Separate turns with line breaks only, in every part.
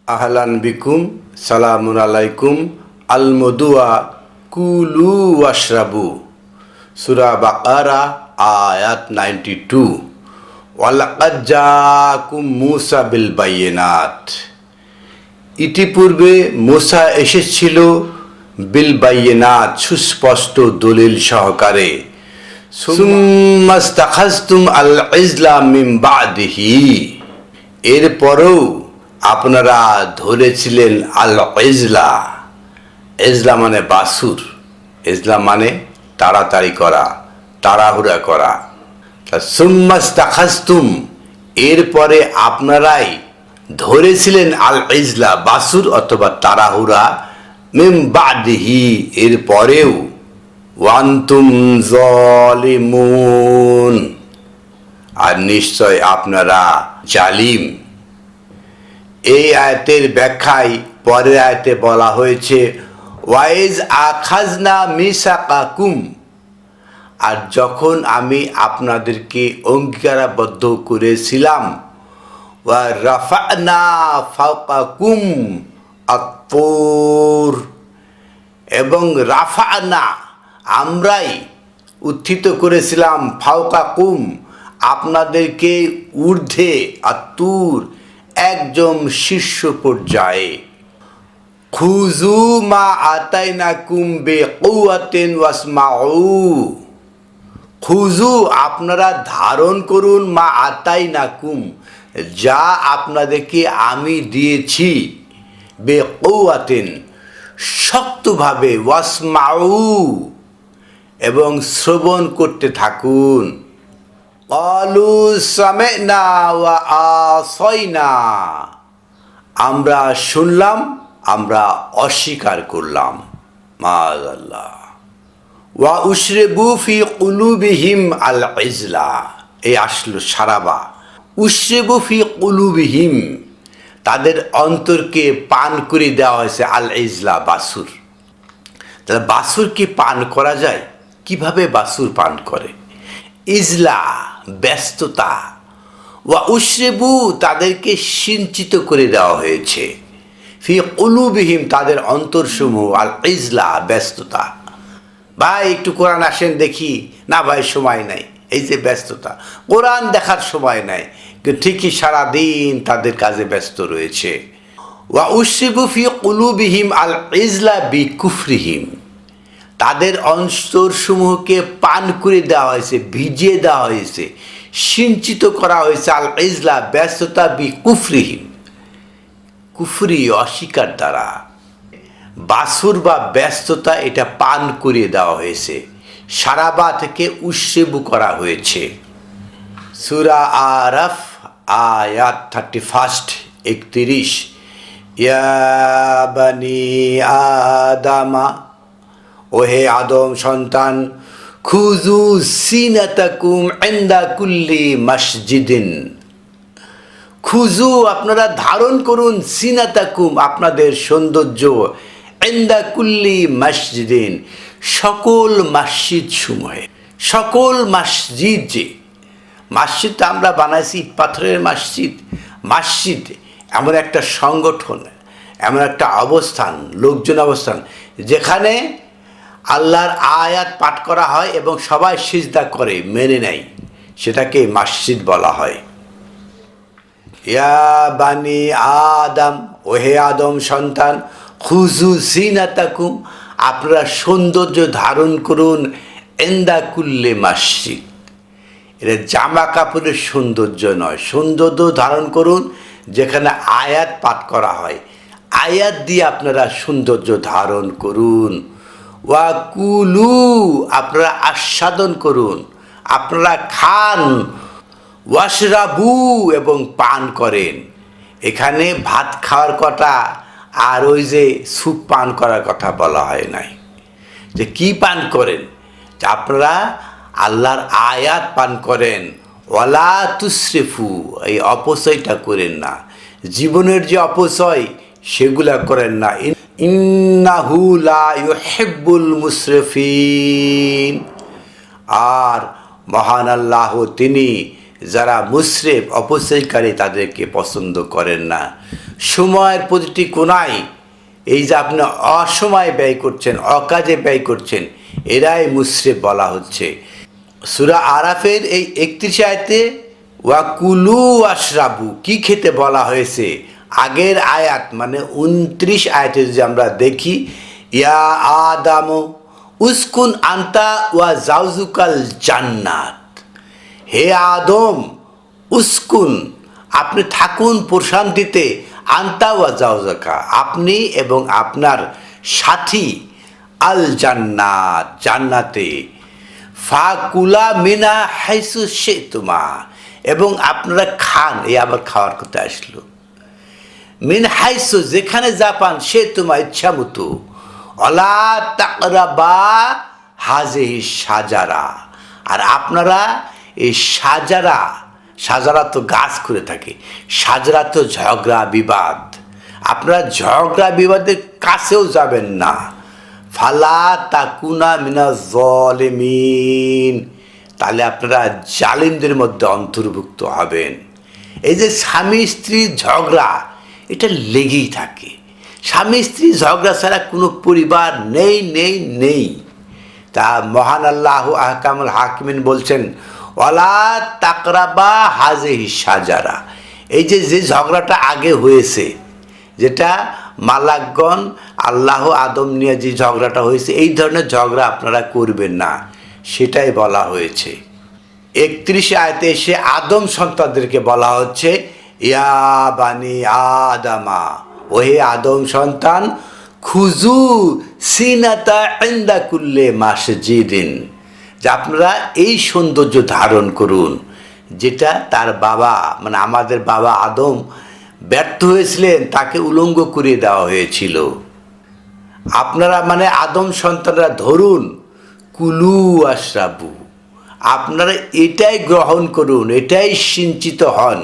আহলান বিকুম সালামুন আলাইকুম আল মদুয়া কুলু ওয়াশরাবু সূরা বাকারা আয়াত 92। ওয়ালাকাদ জাআকুম মূসা বিল বায়িনাত, ইতিপূর্বে মূসা এসেছিল বিল বায়িনাত, সুস্পষ্ট দলিল সহকারে। সুম্মাস্তাখাযতুম আল ইজলা মিন বাদিহি, এরপরেও আপনারা ধরেছিলেন আল ইজলা। ইজলা মানে বাসুর, ইজলা মানে তাড়াতাড়ি করা, তাড়াহুড়া করা। সুম্মাস্তাখাযতুম, এরপরে আপনারাই ধরেছিলেন আল ইজলা, বাসুর অথবা তাড়াহুড়া, মিন বাদিহি, এরপরেও। ওয়ান্তুম যালিমুন, আর নিশ্চয় আপনারা জালিম। এই আয়াতের ব্যাখ্যায় পরের আয়াতে বলা হয়েছে ওয়াইজ আখাজনা মিসাকাকুম, আর যখন আমি আপনাদেরকে অঙ্গীকারাবদ্ধ করেছিলাম, ওয়া রাফা'না ফাওকাকুম আত-তুর, এবং রাফা'না আমরাই উত্থিত করেছিলাম, ফাওকাকুম আপনাদেরকে ঊর্ধ্বে, আত-তুর একদম শীর্ষ পর্যায়ে। খুযু মা আতাইনাকুম বিকুওয়াতিন ওয়াসমাউ, খুযু আপনারা ধারণ করুন, মা আতাইনাকুম যা আপনাদেরকে আমি দিয়েছি, বিকুওয়াতিন শক্তভাবে, ওয়াসমাউ এবং শ্রবণ করতে থাকুন। ক্বালু সামি'না ওয়া আসাইনা, আমরা শুনলাম, আমরা অস্বীকার করলাম। মাআযাল্লাহ। ওয়া উশরিবু ফি কুলুবিহিম আল ইজলা, এই আসলো সারাবা। উশরিবু ফি কুলুবিহিম, তাদের অন্তরকে পান করে দেওয়া হয়েছে আল ইজলা, বাসুর। তাহলে বাসুর কি পান করা যায়? কিভাবে বাসুর পান করে? ইজলা ব্যস্ততা, ওয়া উশরিবু তাদেরকে সিঞ্চিত করে দেওয়া হয়েছে, ফি কুলুবিহিম তাদের অন্তরসমূহ, আল ইজলা ব্যস্ততা। ভাই একটু কোরআন আসেন দেখি, না ভাই সময় নাই, এই যে ব্যস্ততা, কোরআন দেখার সময় নাই, কিন্তু ঠিকই সারাদিন তাদের কাজে ব্যস্ত রয়েছে। ওয়া উশরিবু ফি কুলুবিহিম আল ইজলা বিকুফরিহিম, তাদের অন্তরসমূহকে পান করে দেওয়া হয়েছে, ভিজিয়ে দেওয়া হয়েছে, সিঞ্চিত করা হয়েছে, আল ইজলা ব্যস্ততা, বিকুফরিহিম কুফরি অস্বীকার দ্বারা। বাসুর বা ব্যস্ততা এটা পান করিয়ে দেওয়া হয়েছে, সারাবা থেকে উশরিবু করা হয়েছে। সূরা আরাফ আয়াত 31। ইয়া বানি আদামা, ওহে আদম সন্তান, খুযু সিনাতাকুম ইনদা কুল্লি মসজিদিন, খুযু আপনারা ধারণ করুন, সিনাতাকুম আপনাদের সৌন্দর্য, ইনদা কুল্লি মসজিদিন সকল মসজিদ সমূহে। সকল মসজিদ, যে মসজিদ আমরা বানাইছি ইট পাথরের মসজিদ, মসজিদ এমন একটা সংগঠন, এমন একটা অবস্থান, লোকজন অবস্থান, যেখানে আল্লাহর আয়াত পাঠ করা হয় এবং সবাই সিজদা করে, মেনে নেয়, সেটাকে মসজিদ বলা হয়। ইয়া বানি আদম, ওহে আদম সন্তান, খুযু সিনাতাকুম আপনারা সৌন্দর্য ধারণ করুন, ইনদা কুল্লি মসজিদ, এটা জামা কাপড়ের সৌন্দর্য নয়, সৌন্দর্য ধারণ করুন যেখানে আয়াত পাঠ করা হয়, আয়াত দিয়ে আপনারা সৌন্দর্য ধারণ করুন। ওয়া কুলু আপনারা আস্বাদন করুন, আপনারা খান, ওয়াশরাবু এবং পান করেন। এখানে ভাত খাওয়ার কথা আর ওই যে স্যুপ পান করার কথা বলা হয় নাই। যে কি পান করেন? আপনারা আল্লাহর আয়াত পান করেন। ওয়ালা তুসরিফু, এই অপচয়টা করেন না, জীবনের যে অপচয় সেগুলা করেন না। ইন্নাহু লা ইউহিব্বুল মুসরিফিন, আর মহান আল্লাহ তিনি যারা মুসরিফ অপচয়কারী তাদেরকে পছন্দ করেন না। সময়ের প্রতিটি কোণায় এই যে আপনি অসময় ব্যয় করছেন, অকাজে ব্যয় করছেন, এরাই মুসরিফ বলা হচ্ছে। সূরা আরাফের এই ৩১ আয়াতে ওয়াকুলু আশরাবু কি খেতে বলা হয়েছে, আগের আয়াত মানে ২৯ আয়াতে যদি আমরা দেখি, ইয়া আদাম উসকুন আন্তা ওয়া জাউজুকাল জান্নাত, হে আদম উসকুন আপনি থাকুন প্রশান্তিতে, আন্তা ওয়া জাউজাকা আপনি এবং আপনার সাথী, আল জান্নাত জান্নাতে, ফাকুলা মিনা হাইসু শেতুমা এবং আপনারা খান। এই আবার খাওয়ার কথা আসলো, মিন হাইসু যেখানে যা পান, সে তোমার ইচ্ছা মতো, অলা তাকরাবা হাজে সাজারা, আর আপনারা এই সাজারা তো গাছ করে থাকে, সাজারা তো ঝগড়া বিবাদ, আপনারা ঝগড়া বিবাদের কাছেও যাবেন না। ফালা তাকুনা মিনা জলিমিন, তাহলে আপনারা জালিমদের মধ্যে অন্তর্ভুক্ত হবেন। এই যে স্বামী স্ত্রীর ঝগড়া, এটা লেগেই থাকে। স্বামী স্ত্রী ঝগড়া ছাড়া কোনো পরিবার নেই নেই নেই। তা মহান আল্লাহ আহকামুল হাকিমিন বলছেন, ওয়ালা তাকরাবা হাজিহি সাজারা, এই যে ঝগড়াটা আগে হয়েছে, যেটা মালাকগণ আল্লাহ আদম নিয়ে যে ঝগড়াটা হয়েছে, এই ধরনের ঝগড়া আপনারা করবেন না, সেটাই বলা হয়েছে। ৩১ আয়াতে এসে আদম সন্তানদেরকে বলা হচ্ছে, ইয়া বানি আদামা, ওহে আদম সন্তান, খুজু সিনাতা ইনদা কুল্লে মাসজিদিন, যে আপনারা এই সৌন্দর্য ধারণ করুন, যেটা তার বাবা মানে আমাদের বাবা আদম ব্যর্থ হয়েছিলেন, তাকে উলঙ্গ করিয়ে দেওয়া হয়েছিল। আপনারা মানে আদম সন্তানরা ধরুন, কুলু আশরাবু, আপনারা এটাই গ্রহণ করুন, এটাই সিঞ্চিত হন।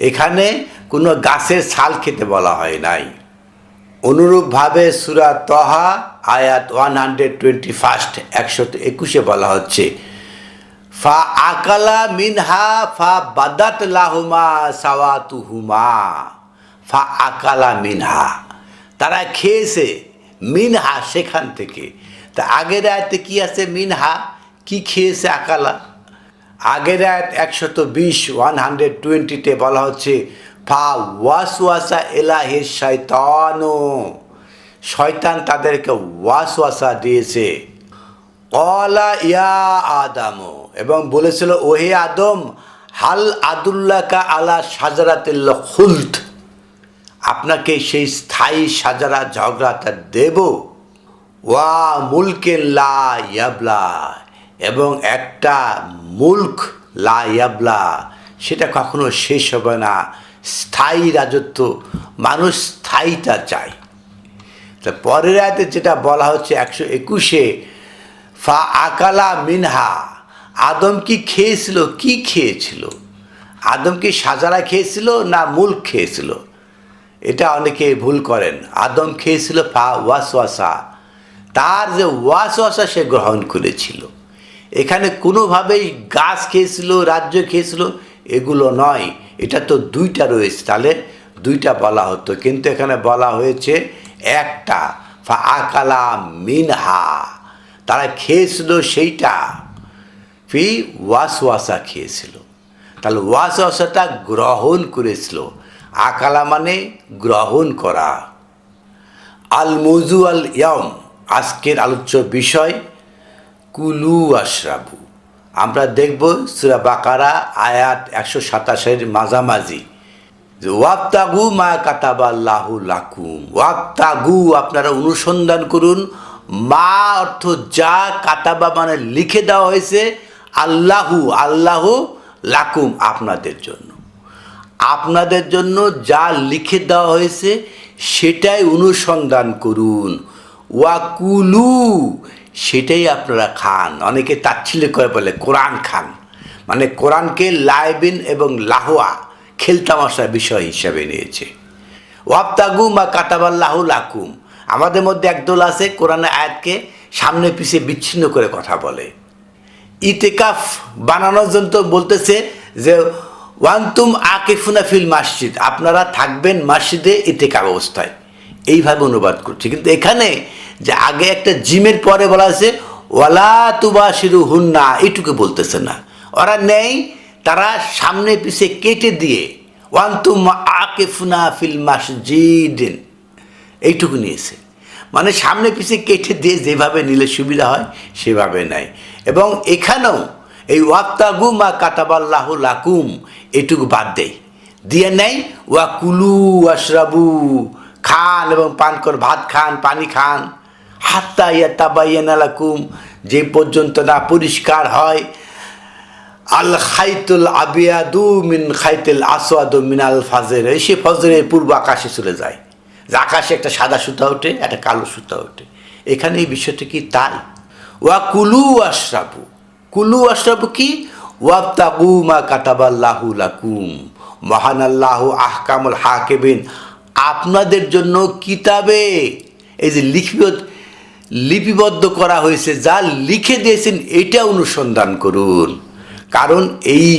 এখানে কোনো গাছের ছাল খেতে বলা হয় নাই। অনুরূপভাবে সূরা তহা আয়াত 121 121 বলা হচ্ছে, ফা আকালা মিনহা ফা বাদাত লাহুমা সাওয়াতুহুমা, ফা আকালা মিনহা, তারা খেয়েছে, মিনহা সেখান থেকে। তা আগের আয়াতে কি আছে, মিনহা কি খেয়েছে, আকালা। আগের আয়াত 120 বলা হচ্ছে, ফা ওয়াসওয়াসা ইলাহি শাইতানু, শয়তান তাদেরকে ওয়াসওয়াসা দিয়েছে। ক্বালা ইয়া আদম, এবং বলেছিল, ওহে আদম, হাল আদুল্লাকা আলা শাজারাতিল খুলদ, আপনাকে সেই স্থায়ী সাজারা ঝগড়াটা দেব, ওয়া মুলকে লা ইয়াবলা, এবং একটা মুলক লা ইয়াবলা, সেটা কখনো শেষ হবে না, স্থায়ী রাজত্ব, মানুষ স্থায়ীটা চায়। তা পরের আয়াতে যেটা বলা হচ্ছে 121, ফা আকালা মিনহা, আদম কি খেয়েছিল, কি খেয়েছিল, আদম কি সাজারা খেয়েছিল না মুলক খেয়েছিল? এটা অনেকে ভুল করেন। আদম খেয়েছিল ফা ওয়াসওয়াসা, তার যে ওয়াসওয়াসা সে গ্রহণ করেছিল। এখানে কোনোভাবেই গাছ খেয়েছিল, রাজ্য খেয়েছিল, এগুলো নয়। এটা তো দুইটা রয়েছে, তাহলে দুইটা বলা হতো, কিন্তু এখানে বলা হয়েছে একটা, ফা আকালা মিনহা, তারা খেয়েছিল সেইটা, ফি ওয়াসওয়াসা খেয়েছিল, তাহলে ওয়াসওয়াসাটা গ্রহণ করেছিল। আকালা মানে গ্রহণ করা। আল মুজু আল ইয়ম, আজকের আলোচ্য বিষয় কুলু আশরাবু। আমরা দেখব সূরা বাকারা আয়াত 127 মাঝামাঝি, ওয়াবতাগু মা কাতাবাল্লাহু লাকুম, ওয়াবতাগু আপনারা অনুসন্ধান করুন, মা অর্থ যা, কাতাবা মানে লিখে দেওয়া হয়েছে, আল্লাহু আল্লাহ লাকুম আপনাদের জন্য, আপনাদের জন্য যা লিখে দেওয়া হয়েছে সেটাই অনুসন্ধান করুন, ওয়াকুলু সেটাই আপনারা খান। অনেকে তাচ্ছিল্য করে বলে কোরআন খান, মানে কোরআনকে লাইবিন এবং লাহোয়া খেলতামাশার বিষয় হিসাবে নিয়েছে। ওয়াবতাগু মা কাতাবাল্লাহু লাকুম, আমাদের মধ্যে একদল আছে কোরআনের আয়াতকে সামনে পিছিয়ে বিচ্ছিন্ন করে কথা বলে। ইতেকাফ বানানোর জন্য বলতেছে যে ওয়ান্তুম আকিফুনা ফিল মসজিদ, আপনারা থাকবেন মসজিদে ইতিকাফ অবস্থায়, এইভাবে অনুবাদ করছে। কিন্তু এখানে যে আগে একটা জিমের পরে বলা আছে ওয়ালা তুবাশিরু হুন্না, এইটুকু বলতেছে না। ওরা নেই, তারা সামনে পিছে কেটে দিয়ে ওয়ান্তুম আকিফুনা ফিল মসজিদ এইটুকু নিয়েছে, মানে সামনে পিছে কেটে দিয়ে যেভাবে নিলে সুবিধা হয় সেভাবে নেয়। এবং এখানেও এই ওয়াক্তাগু মা কাতাবাল্লাহু লাকুম এটুকু বাদ দেয়, দিয়ে নেয় ওয়া কুলু আশরাবু, খান এবং পান কর, ভাত খান, পানি খান, হাত্তা ইয়াতাবাইয়ানা লাকুম, যে পর্যন্ত না পরিষ্কার হয় আল খাইতুল আবিয়াদু মিন খাইতুল আসওয়াদু মিনাল ফাজর, সে ফজরের পূর্ব আকাশে চলে যায়, যে আকাশে একটা সাদা সুতা ওঠে, একটা কালো সুতা ওঠে। এখানে এই বিষয়টা কি তাই? ওয়া কুলু আশরাবু, কুলু আশরাবু কি? ওয়াবতাগু মা কাতাবাল্লাহু লাকুম, মহান আল্লাহ আহকামুল হাকিমিন, আপনাদের জন্য কিতাবে এই যে লিপিবদ্ধ করা হয়েছে, যা লিখে দিয়েছেন এটা অনুসন্ধান করুন। কারণ এই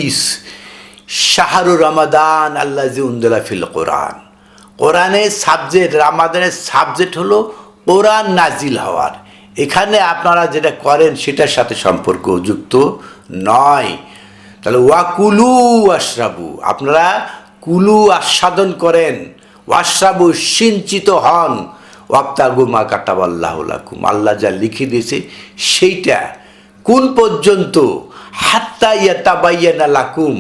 শাহরু রমাদান আল্লাযী উনজিলা ফিল কোরআন, কোরআনের সাবজেক্ট, রামাদানের সাবজেক্ট হলো কোরআন নাজিল হওয়ার। এখানে আপনারা যেটা করেন সেটার সাথে সম্পর্কযুক্ত নয়। তাহলে ওয়া কুলু আশরাবু, আপনারা কুলু আস্বাদন করেন, ওয়াশরাবু সিঞ্চিত হন, ওয়াক্তাগু মা কাতাবাল্লাহু লাকুম, আল্লাহ যা লিখে দিয়েছে সেইটা কোন পর্যন্ত? হাত্তা ইয়াতাবাইয়ানা লাকুম,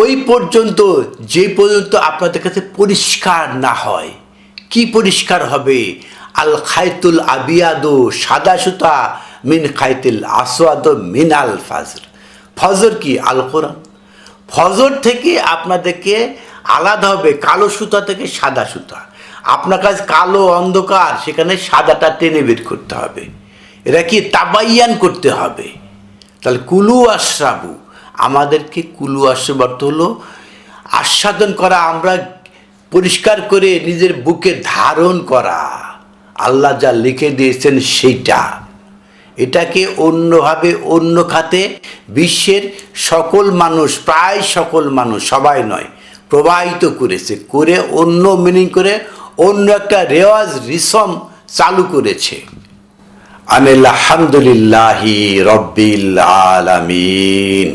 ওই পর্যন্ত যে পর্যন্ত আপনাদের কাছে পরিষ্কার না হয়। কি পরিষ্কার হবে? আল খাইতুল আবিয়াদু, সাদা সুতা, মিন খাইতুল আসওয়াদ মিন আল ফাজর, ফজর কি? আল কোরআন। ফজর থেকে আপনাদেরকে আলাদা হবে কালো সুতা থেকে সাদা সুতা। আপনার কাছে কালো অন্ধকার, সেখানে সাদাটা টেনে বের করতে হবে, এটা কি তাবাইয়ান করতে হবে। তাহলে কুলু আশরাবু, আমাদেরকে কুলু আশরাবু অর্থ হলো আস্বাদন করা, আমরা পরিষ্কার করে নিজের বুকে ধারণ করা, আল্লাহ যা লিখে দিয়েছেন সেইটা। এটাকে অন্যভাবে অন্য খাতে বিশ্বের সকল মানুষ, প্রায় সকল মানুষ, সবাই নয়, প্রবাহিত করেছে, করে অন্য মিনিং করে অন্য একটা রেওয়াজ রিসম চালু করেছে। আলহামদুলিল্লাহি রব্বিল আলামিন।